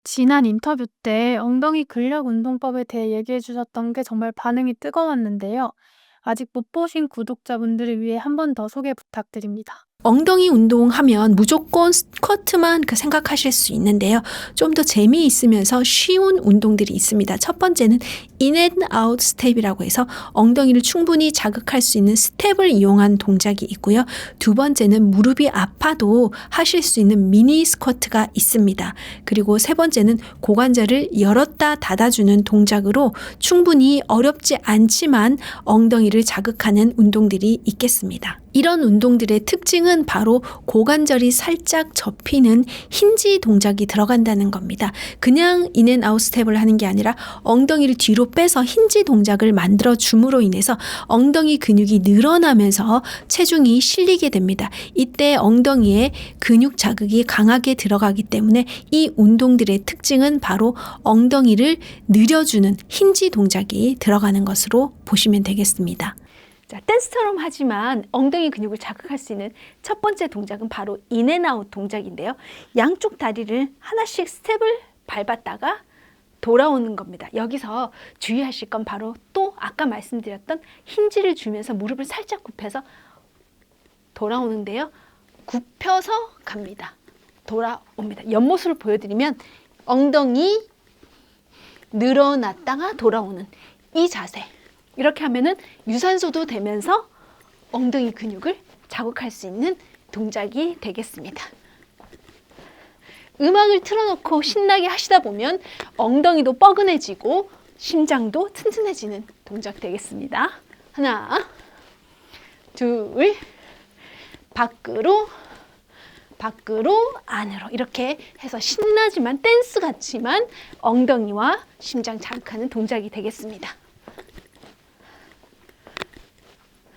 지난 인터뷰 때 엉덩이 근력 운동법에 대해 얘기해 주셨던 게 정말 반응이 뜨거웠는데요. 아직 못 보신 구독자분들을 위해 한 번 더 소개 부탁드립니다. 엉덩이 운동하면 무조건 스쿼트만 생각하실 수 있는데요. 좀 더 재미있으면서 쉬운 운동들이 있습니다. 첫 번째는 인앤아웃 스텝이라고 해서 엉덩이를 충분히 자극할 수 있는 스텝을 이용한 동작이 있고요. 두 번째는 무릎이 아파도 하실 수 있는 미니 스쿼트가 있습니다. 그리고 세 번째는 고관절을 열었다 닫아주는 동작으로 충분히 어렵지 않지만 엉덩이를 자극하는 운동들이 있겠습니다. 이런 운동들의 특징은 바로 고관절이 살짝 접히는 힌지 동작이 들어간다는 겁니다. 그냥 인앤아웃 스텝을 하는 게 아니라 엉덩이를 뒤로 빼서 힌지 동작을 만들어 줌으로 인해서 엉덩이 근육이 늘어나면서 체중이 실리게 됩니다. 이때 엉덩이에 근육 자극이 강하게 들어가기 때문에 이 운동들의 특징은 바로 엉덩이를 늘려주는 힌지 동작이 들어가는 것으로 보시면 되겠습니다. 자, 댄스처럼 하지만 엉덩이 근육을 자극할 수 있는 첫 번째 동작은 바로 인앤아웃 동작인데요. 양쪽 다리를 하나씩 스텝을 밟았다가 돌아오는 겁니다. 여기서 주의하실 건 바로 또 아까 말씀드렸던 힌지를 주면서 무릎을 살짝 굽혀서 돌아오는데요. 굽혀서 갑니다. 돌아옵니다. 옆모습을 보여드리면 엉덩이 늘어났다가 돌아오는 이 자세. 이렇게 하면은 유산소도 되면서 엉덩이 근육을 자극할 수 있는 동작이 되겠습니다. 음악을 틀어놓고 신나게 하시다 보면 엉덩이도 뻐근해지고 심장도 튼튼해지는 동작 되겠습니다. 하나, 둘, 밖으로, 안으로 이렇게 해서 신나지만 댄스 같지만 엉덩이와 심장 자극하는 동작이 되겠습니다.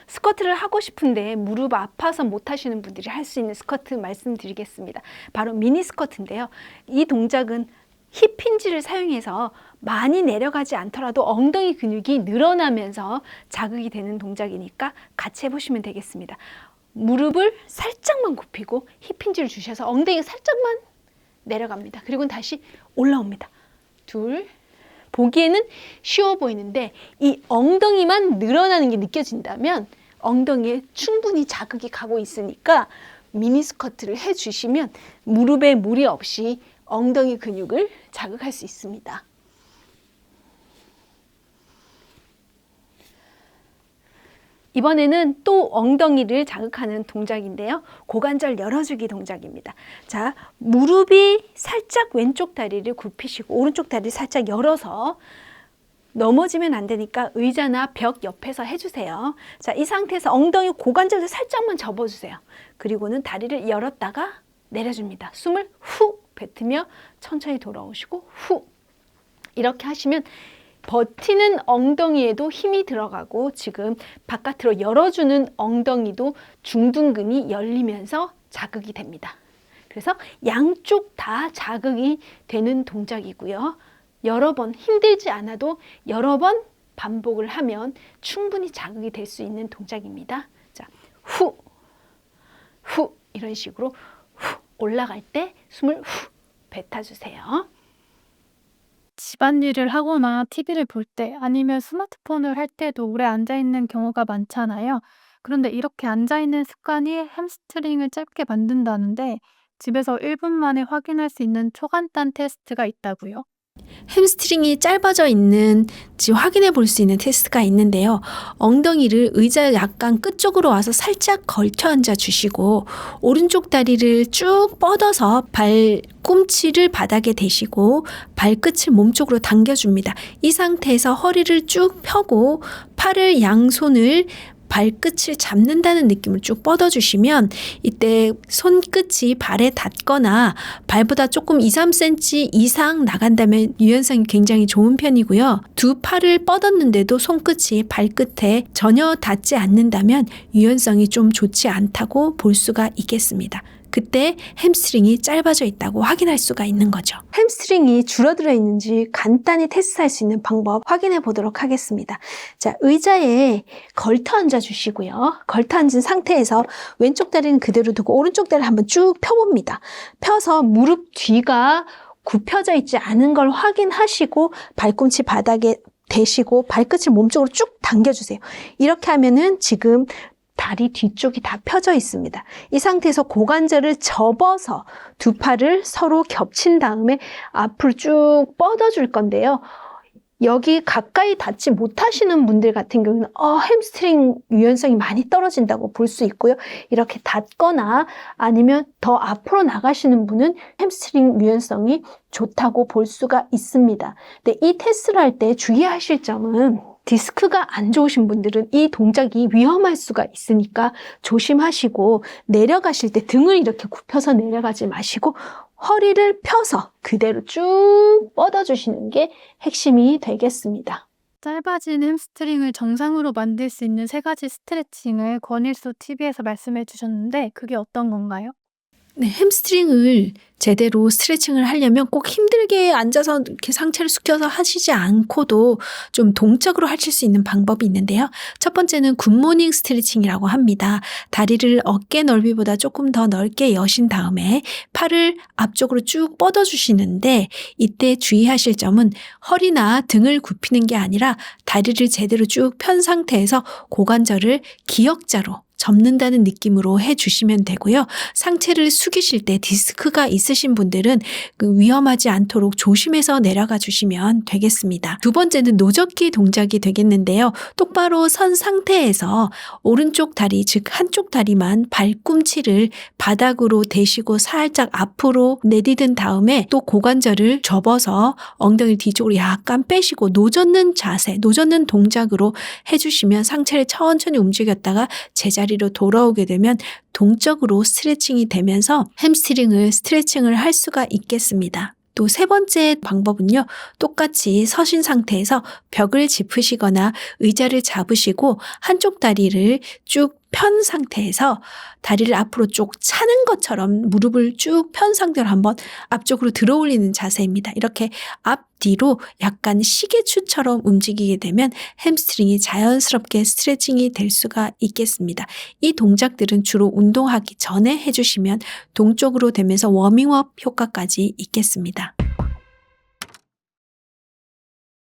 스쿼트를 하고 싶은데 무릎 아파서 못 하시는 분들이 할 수 있는 스쿼트 말씀드리겠습니다. 바로 미니 스쿼트인데요. 이 동작은 힙 힌지를 사용해서 많이 내려가지 않더라도 엉덩이 근육이 늘어나면서 자극이 되는 동작이니까 같이 해보시면 되겠습니다. 무릎을 살짝만 굽히고 힙 힌지를 주셔서 엉덩이가 살짝만 내려갑니다. 그리고 다시 올라옵니다. 둘, 보기에는 쉬워 보이는데 이 엉덩이만 늘어나는 게 느껴진다면 엉덩이에 충분히 자극이 가고 있으니까 미니 스쿼트를 해주시면 무릎에 무리 없이 엉덩이 근육을 자극할 수 있습니다. 이번에는 또 엉덩이를 자극하는 동작인데요. 고관절 열어주기 동작입니다. 자, 무릎이 살짝 왼쪽 다리를 굽히시고 오른쪽 다리를 살짝 열어서 넘어지면 안 되니까 의자나 벽 옆에서 해주세요. 자, 이 상태에서 엉덩이 고관절을 살짝만 접어주세요. 그리고는 다리를 열었다가 내려줍니다. 숨을 후 뱉으며 천천히 돌아오시고 후. 이렇게 하시면 버티는 엉덩이에도 힘이 들어가고 지금 바깥으로 열어주는 엉덩이도 중둔근이 열리면서 자극이 됩니다. 그래서 양쪽 다 자극이 되는 동작이고요. 여러 번 힘들지 않아도 여러 번 반복을 하면 충분히 자극이 될 수 있는 동작입니다. 자, 후, 후 이런 식으로 후 올라갈 때 숨을 후 뱉어주세요. 집안일을 하거나 TV를 볼 때 아니면 스마트폰을 할 때도 오래 앉아있는 경우가 많잖아요. 그런데 이렇게 앉아있는 습관이 햄스트링을 짧게 만든다는데 집에서 1분 만에 확인할 수 있는 초간단 테스트가 있다고요. 햄스트링이 짧아져 있는지 확인해 볼 수 있는 테스트가 있는데요. 엉덩이를 의자 약간 끝쪽으로 와서 살짝 걸쳐 앉아 주시고 오른쪽 다리를 쭉 뻗어서 발꿈치를 바닥에 대시고 발끝을 몸쪽으로 당겨줍니다. 이 상태에서 허리를 쭉 펴고 팔을 양손을 발끝을 잡는다는 느낌을 쭉 뻗어주시면 이때 손끝이 발에 닿거나 발보다 조금 2-3cm 이상 나간다면 유연성이 굉장히 좋은 편이고요. 두 팔을 뻗었는데도 손끝이 발끝에 전혀 닿지 않는다면 유연성이 좀 좋지 않다고 볼 수가 있겠습니다. 그때 햄스트링이 짧아져 있다고 확인할 수가 있는 거죠. 햄스트링이 줄어들어 있는지 간단히 테스트할 수 있는 방법 확인해 보도록 하겠습니다. 자, 의자에 걸터 앉아 주시고요. 걸터 앉은 상태에서 왼쪽 다리는 그대로 두고 오른쪽 다리를 한번 쭉 펴봅니다. 펴서 무릎 뒤가 굽혀져 있지 않은 걸 확인하시고 발꿈치 바닥에 대시고 발끝을 몸쪽으로 쭉 당겨주세요. 이렇게 하면은 지금 다리 뒤쪽이 다 펴져 있습니다. 이 상태에서 고관절을 접어서 두 팔을 서로 겹친 다음에 앞으로 쭉 뻗어줄 건데요. 여기 가까이 닿지 못하시는 분들 같은 경우는 햄스트링 유연성이 많이 떨어진다고 볼 수 있고요. 이렇게 닿거나 아니면 더 앞으로 나가시는 분은 햄스트링 유연성이 좋다고 볼 수가 있습니다. 근데 이 테스트를 할 때 주의하실 점은 디스크가 안 좋으신 분들은 이 동작이 위험할 수가 있으니까 조심하시고 내려가실 때 등을 이렇게 굽혀서 내려가지 마시고 허리를 펴서 그대로 쭉 뻗어주시는 게 핵심이 되겠습니다. 짧아진 햄스트링을 정상으로 만들 수 있는 3가지 스트레칭을 권일수 TV에서 말씀해 주셨는데 그게 어떤 건가요? 네, 햄스트링을 제대로 스트레칭을 하려면 꼭 힘들게 앉아서 이렇게 상체를 숙여서 하시지 않고도 좀 동적으로 하실 수 있는 방법이 있는데요. 첫 번째는 굿모닝 스트레칭이라고 합니다. 다리를 어깨 넓이보다 조금 더 넓게 여신 다음에 팔을 앞쪽으로 쭉 뻗어주시는데 이때 주의하실 점은 허리나 등을 굽히는 게 아니라 다리를 제대로 쭉 편 상태에서 고관절을 기역자로 접는다는 느낌으로 해주시면 되고요. 상체를 숙이실 때 디스크가 있으신 분들은 위험하지 않도록 조심해서 내려가 주시면 되겠습니다. 두 번째는 노젓기 동작이 되겠는데요. 똑바로 선 상태에서 오른쪽 다리, 즉 한쪽 다리만 발꿈치를 바닥으로 대시고 살짝 앞으로 내디딘 다음에 또 고관절을 접어서 엉덩이 뒤쪽으로 약간 빼시고 노젓는 자세, 노젓는 동작으로 해주시면 상체를 천천히 움직였다가 제자리로 돌아오게 되면 동적으로 스트레칭이 되면서 햄스트링을 스트레칭을 할 수가 있겠습니다. 또 세 번째 방법은요. 똑같이 서신 상태에서 벽을 짚으시거나 의자를 잡으시고 한쪽 다리를 쭉 편 상태에서 다리를 앞으로 쭉 차는 것처럼 무릎을 쭉 편 상태로 한번 앞쪽으로 들어 올리는 자세입니다. 이렇게 앞뒤로 약간 시계추처럼 움직이게 되면 햄스트링이 자연스럽게 스트레칭이 될 수가 있겠습니다. 이 동작들은 주로 운동하기 전에 해주시면 동적으로 되면서 워밍업 효과까지 있겠습니다.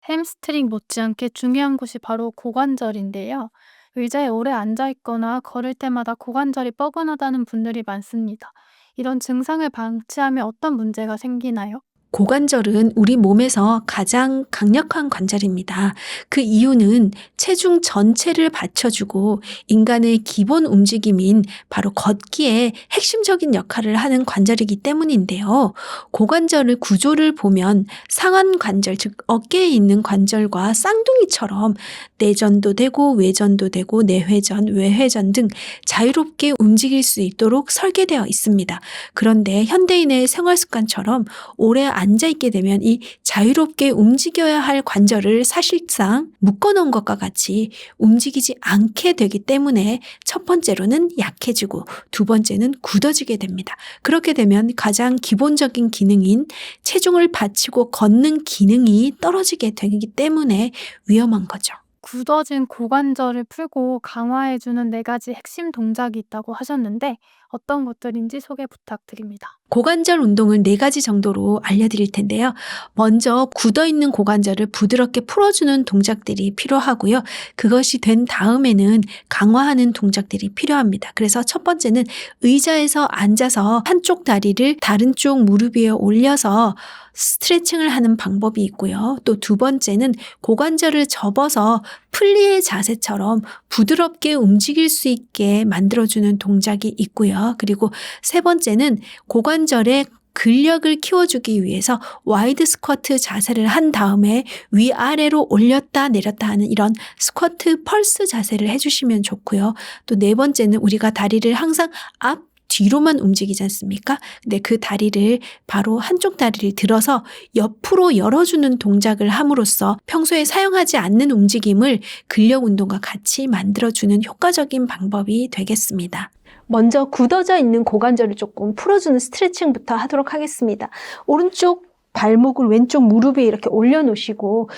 햄스트링 못지않게 중요한 곳이 바로 고관절인데요. 의자에 오래 앉아 있거나 걸을 때마다 고관절이 뻐근하다는 분들이 많습니다. 이런 증상을 방치하면 어떤 문제가 생기나요? 고관절은 우리 몸에서 가장 강력한 관절입니다. 그 이유는 체중 전체를 받쳐주고 인간의 기본 움직임인 바로 걷기에 핵심적인 역할을 하는 관절이기 때문인데요. 고관절의 구조를 보면 상완 관절, 즉 어깨에 있는 관절과 쌍둥이처럼 내전도 되고 외전도 되고 내회전, 외회전 등 자유롭게 움직일 수 있도록 설계되어 있습니다. 그런데 현대인의 생활 습관처럼 오래 앉아있게 되면 이 자유롭게 움직여야 할 관절을 사실상 묶어놓은 것과 같이 움직이지 않게 되기 때문에 첫 번째로는 약해지고 두 번째는 굳어지게 됩니다. 그렇게 되면 가장 기본적인 기능인 체중을 받치고 걷는 기능이 떨어지게 되기 때문에 위험한 거죠. 굳어진 고관절을 풀고 강화해주는 4가지 핵심 동작이 있다고 하셨는데 어떤 것들인지 소개 부탁드립니다. 고관절 운동은 4가지 정도로 알려드릴 텐데요. 먼저 굳어있는 고관절을 부드럽게 풀어주는 동작들이 필요하고요. 그것이 된 다음에는 강화하는 동작들이 필요합니다. 그래서 첫 번째는 의자에서 앉아서 한쪽 다리를 다른 쪽 무릎 위에 올려서 스트레칭을 하는 방법이 있고요. 또 두 번째는 고관절을 접어서 플리의 자세처럼 부드럽게 움직일 수 있게 만들어주는 동작이 있고요. 그리고 세 번째는 고관절의 근력을 키워주기 위해서 와이드 스쿼트 자세를 한 다음에 위아래로 올렸다 내렸다 하는 이런 스쿼트 펄스 자세를 해주시면 좋고요. 또 네 번째는 우리가 다리를 항상 앞 뒤로만 움직이지 않습니까? 근데 그 다리를 바로 한쪽 다리를 들어서 옆으로 열어주는 동작을 함으로써 평소에 사용하지 않는 움직임을 근력 운동과 같이 만들어주는 효과적인 방법이 되겠습니다. 먼저 굳어져 있는 고관절을 조금 풀어주는 스트레칭부터 하도록 하겠습니다. 오른쪽 발목을 왼쪽 무릎 위에 이렇게 올려놓으시고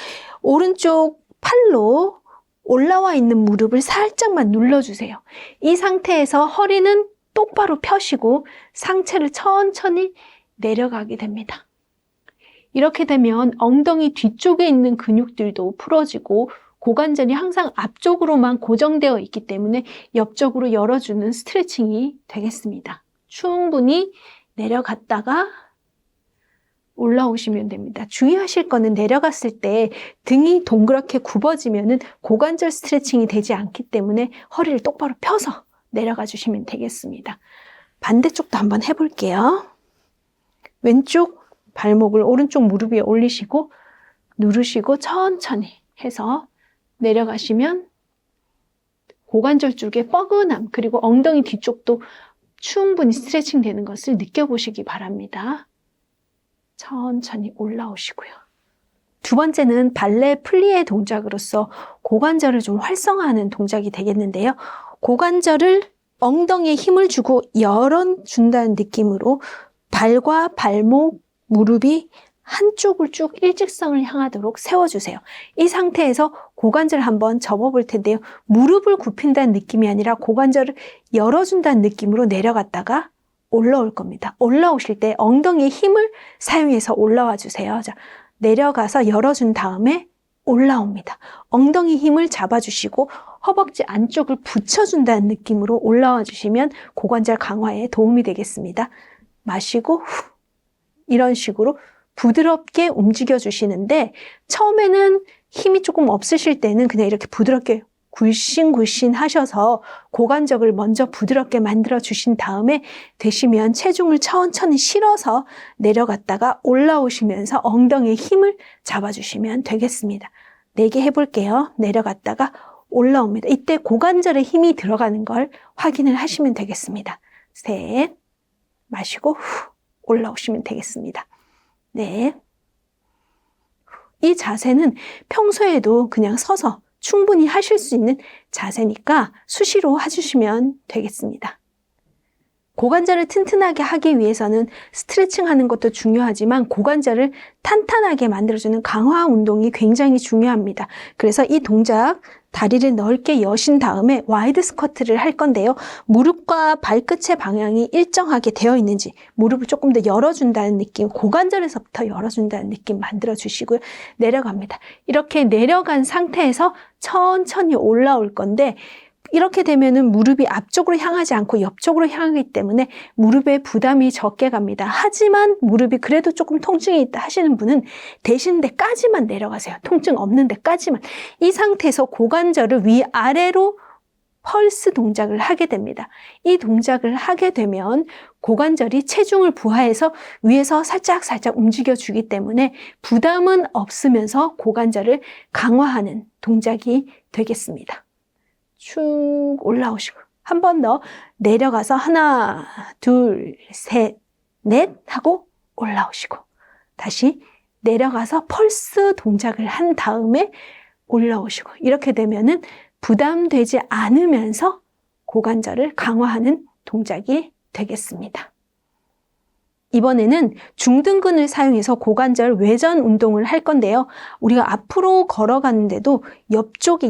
오른쪽 팔로 올라와 있는 무릎을 살짝만 눌러주세요. 이 상태에서 허리는 똑바로 펴시고 상체를 천천히 내려가게 됩니다. 이렇게 되면 엉덩이 뒤쪽에 있는 근육들도 풀어지고 고관절이 항상 앞쪽으로만 고정되어 있기 때문에 옆쪽으로 열어주는 스트레칭이 되겠습니다. 충분히 내려갔다가 올라오시면 됩니다. 주의하실 거는 내려갔을 때 등이 동그랗게 굽어지면은 고관절 스트레칭이 되지 않기 때문에 허리를 똑바로 펴서 내려가 주시면 되겠습니다. 반대쪽도 한번 해볼게요. 왼쪽 발목을 오른쪽 무릎 위에 올리시고 누르시고 천천히 해서 내려가시면 고관절 쪽의 뻐근함 그리고 엉덩이 뒤쪽도 충분히 스트레칭 되는 것을 느껴보시기 바랍니다. 천천히 올라오시고요. 두 번째는 발레 플리에 동작으로서 고관절을 좀 활성화하는 동작이 되겠는데요. 고관절을 엉덩이에 힘을 주고 열어준다는 느낌으로 발과 발목, 무릎이 한쪽을 쭉 일직선을 향하도록 세워주세요. 이 상태에서 고관절을 한번 접어볼 텐데요. 무릎을 굽힌다는 느낌이 아니라 고관절을 열어준다는 느낌으로 내려갔다가 올라올 겁니다. 올라오실 때 엉덩이에 힘을 사용해서 올라와 주세요. 자, 내려가서 열어준 다음에 올라옵니다. 엉덩이 힘을 잡아주시고 허벅지 안쪽을 붙여준다는 느낌으로 올라와 주시면 고관절 강화에 도움이 되겠습니다. 마시고 후, 이런 식으로 부드럽게 움직여 주시는데 처음에는 힘이 조금 없으실 때는 그냥 이렇게 부드럽게 굴신굴신 하셔서 고관절을 먼저 부드럽게 만들어 주신 다음에 되시면 체중을 천천히 실어서 내려갔다가 올라오시면서 엉덩이에 힘을 잡아주시면 되겠습니다. 4개 해볼게요. 내려갔다가 올라옵니다. 이때 고관절에 힘이 들어가는 걸 확인을 하시면 되겠습니다. 3, 마시고 후 올라오시면 되겠습니다. 네. 이 자세는 평소에도 그냥 서서 충분히 하실 수 있는 자세니까 수시로 해주시면 되겠습니다. 고관절을 튼튼하게 하기 위해서는 스트레칭 하는 것도 중요하지만 고관절을 탄탄하게 만들어주는 강화 운동이 굉장히 중요합니다. 그래서 이 동작 다리를 넓게 여신 다음에 와이드 스쿼트를 할 건데요. 무릎과 발끝의 방향이 일정하게 되어 있는지 무릎을 조금 더 열어준다는 느낌, 고관절에서부터 열어준다는 느낌 만들어주시고요. 내려갑니다. 이렇게 내려간 상태에서 천천히 올라올 건데 이렇게 되면은 무릎이 앞쪽으로 향하지 않고 옆쪽으로 향하기 때문에 무릎에 부담이 적게 갑니다. 하지만 무릎이 그래도 조금 통증이 있다 하시는 분은 되시는 데까지만 내려가세요. 통증 없는 데까지만. 이 상태에서 고관절을 위아래로 펄스 동작을 하게 됩니다. 이 동작을 하게 되면 고관절이 체중을 부하해서 위에서 살짝 움직여주기 때문에 부담은 없으면서 고관절을 강화하는 동작이 되겠습니다. 쭉 올라오시고 한 번 더 내려가서 하나, 둘, 셋, 넷 하고 올라오시고 다시 내려가서 펄스 동작을 한 다음에 올라오시고 이렇게 되면은 부담되지 않으면서 고관절을 강화하는 동작이 되겠습니다. 이번에는 중등근을 사용해서 고관절 외전 운동을 할 건데요. 우리가 앞으로 걸어가는데도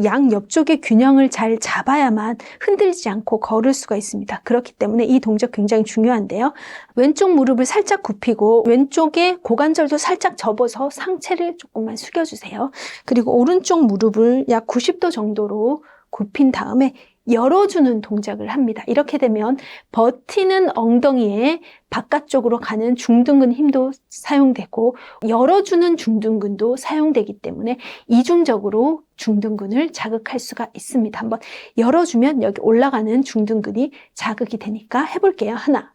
양 옆쪽의 균형을 잘 잡아야만 흔들리지 않고 걸을 수가 있습니다. 그렇기 때문에 이 동작 굉장히 중요한데요. 왼쪽 무릎을 살짝 굽히고 왼쪽에 고관절도 살짝 접어서 상체를 조금만 숙여주세요. 그리고 오른쪽 무릎을 약 90도 정도로 굽힌 다음에 열어주는 동작을 합니다. 이렇게 되면 버티는 엉덩이에 바깥쪽으로 가는 중둔근 힘도 사용되고 열어주는 중둔근도 사용되기 때문에 이중적으로 중둔근을 자극할 수가 있습니다. 한번 열어주면 여기 올라가는 중둔근이 자극이 되니까 해볼게요. 하나,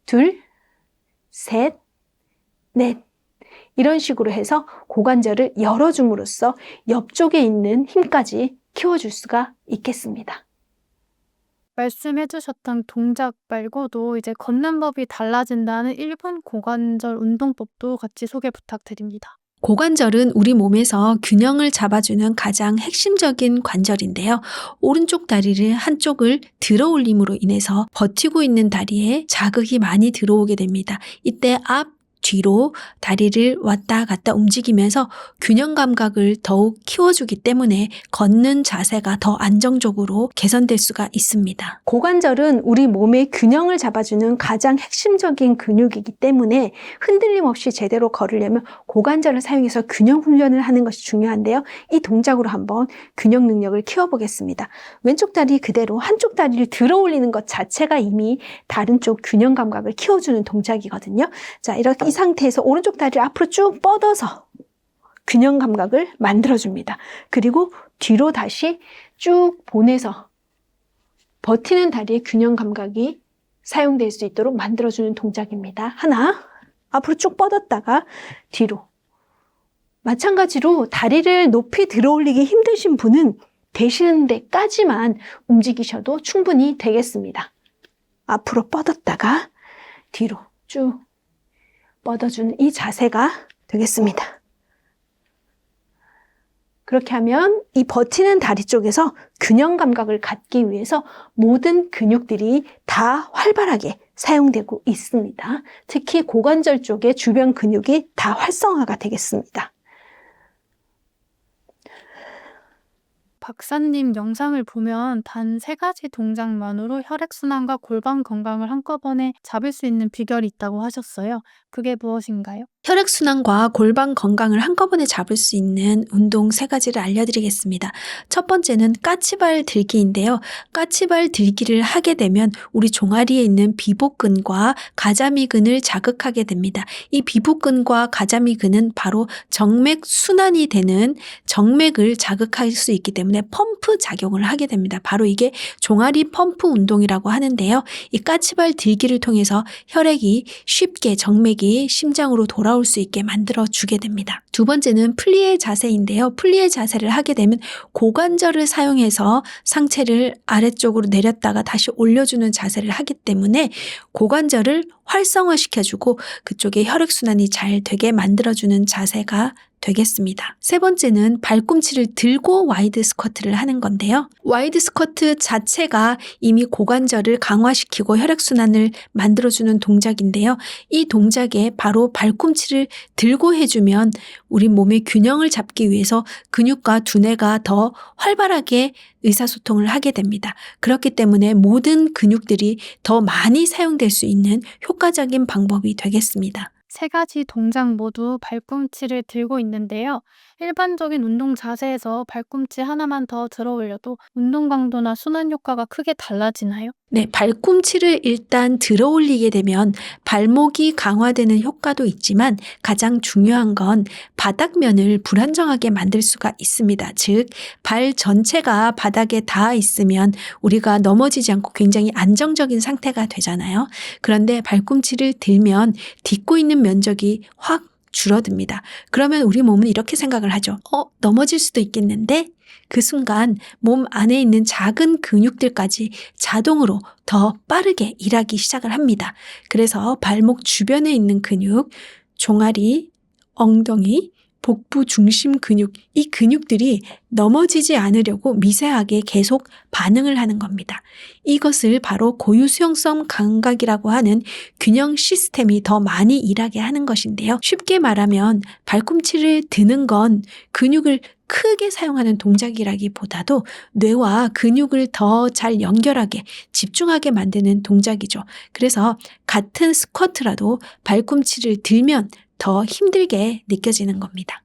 둘, 셋, 넷. 이런 식으로 해서 고관절을 열어줌으로써 옆쪽에 있는 힘까지 키워줄 수가 있겠습니다. 말씀해주셨던 동작 말고도 이제 걷는 법이 달라진다는 1분 고관절 운동법도 같이 소개 부탁드립니다. 고관절은 우리 몸에서 균형을 잡아주는 가장 핵심적인 관절인데요. 오른쪽 다리를 한쪽을 들어 올림으로 인해서 버티고 있는 다리에 자극이 많이 들어오게 됩니다. 이때 앞, 뒤로 다리를 왔다 갔다 움직이면서 균형 감각을 더욱 키워주기 때문에 걷는 자세가 더 안정적으로 개선될 수가 있습니다. 고관절은 우리 몸의 균형을 잡아주는 가장 핵심적인 근육이기 때문에 흔들림 없이 제대로 걸으려면 고관절을 사용해서 균형 훈련을 하는 것이 중요한데요. 이 동작으로 한번 균형 능력을 키워보겠습니다. 왼쪽 다리 그대로 한쪽 다리를 들어 올리는 것 자체가 이미 다른 쪽 균형 감각을 키워주는 동작이거든요. 자, 이렇게 이 상태에서 오른쪽 다리를 앞으로 쭉 뻗어서 균형 감각을 만들어줍니다. 그리고 뒤로 다시 쭉 보내서 버티는 다리의 균형 감각이 사용될 수 있도록 만들어주는 동작입니다. 하나, 앞으로 쭉 뻗었다가 뒤로. 마찬가지로 다리를 높이 들어 올리기 힘드신 분은 되시는 데까지만 움직이셔도 충분히 되겠습니다. 앞으로 뻗었다가 뒤로 쭉 뻗어주는 이 자세가 되겠습니다. 그렇게 하면 이 버티는 다리 쪽에서 균형 감각을 갖기 위해서 모든 근육들이 다 활발하게 사용되고 있습니다. 특히 고관절 쪽의 주변 근육이 다 활성화가 되겠습니다. 박사님 영상을 보면 단 3가지 동작만으로 혈액순환과 골반 건강을 한꺼번에 잡을 수 있는 비결이 있다고 하셨어요. 그게 무엇인가요? 혈액순환과 골반 건강을 한꺼번에 잡을 수 있는 운동 3가지를 알려드리겠습니다. 첫 번째는 까치발 들기인데요. 까치발 들기를 하게 되면 우리 종아리에 있는 비복근과 가자미근을 자극하게 됩니다. 이 비복근과 가자미근은 바로 정맥 순환이 되는 정맥을 자극할 수 있기 때문에 펌프 작용을 하게 됩니다. 바로 이게 종아리 펌프 운동이라고 하는데요. 이 까치발 들기를 통해서 혈액이 쉽게 정맥이 심장으로 돌아올 수 있게 만들어주게 됩니다. 두 번째는 플리에 자세인데요. 플리에 자세를 하게 되면 고관절을 사용해서 상체를 아래쪽으로 내렸다가 다시 올려주는 자세를 하기 때문에 고관절을 활성화시켜주고 그쪽에 혈액순환이 잘 되게 만들어주는 자세가 되겠습니다. 세 번째는 발꿈치를 들고 와이드 스쿼트를 하는 건데요. 와이드 스쿼트 자체가 이미 고관절을 강화시키고 혈액순환을 만들어주는 동작인데요. 이 동작에 바로 발꿈치를 들고 해주면 우리 몸의 균형을 잡기 위해서 근육과 두뇌가 더 활발하게 의사소통을 하게 됩니다. 그렇기 때문에 모든 근육들이 더 많이 사용될 수 있는 효과적인 방법이 되겠습니다. 3가지 동작 모두 발꿈치를 들고 있는데요. 일반적인 운동 자세에서 발꿈치 하나만 더 들어 올려도 운동 강도나 순환 효과가 크게 달라지나요? 네, 발꿈치를 일단 들어 올리게 되면 발목이 강화되는 효과도 있지만 가장 중요한 건 바닥면을 불안정하게 만들 수가 있습니다. 즉, 발 전체가 바닥에 닿아 있으면 우리가 넘어지지 않고 굉장히 안정적인 상태가 되잖아요. 그런데 발꿈치를 들면 딛고 있는 면적이 확 줄어듭니다. 그러면 우리 몸은 이렇게 생각을 하죠. 넘어질 수도 있겠는데? 그 순간 몸 안에 있는 작은 근육들까지 자동으로 더 빠르게 일하기 시작을 합니다. 그래서 발목 주변에 있는 근육, 종아리, 엉덩이, 복부 중심 근육, 이 근육들이 넘어지지 않으려고 미세하게 계속 반응을 하는 겁니다. 이것을 바로 고유 수용성 감각이라고 하는 균형 시스템이 더 많이 일하게 하는 것인데요. 쉽게 말하면 발꿈치를 드는 건 근육을 크게 사용하는 동작이라기보다도 뇌와 근육을 더 잘 연결하게 집중하게 만드는 동작이죠. 그래서 같은 스쿼트라도 발꿈치를 들면 더 힘들게 느껴지는 겁니다.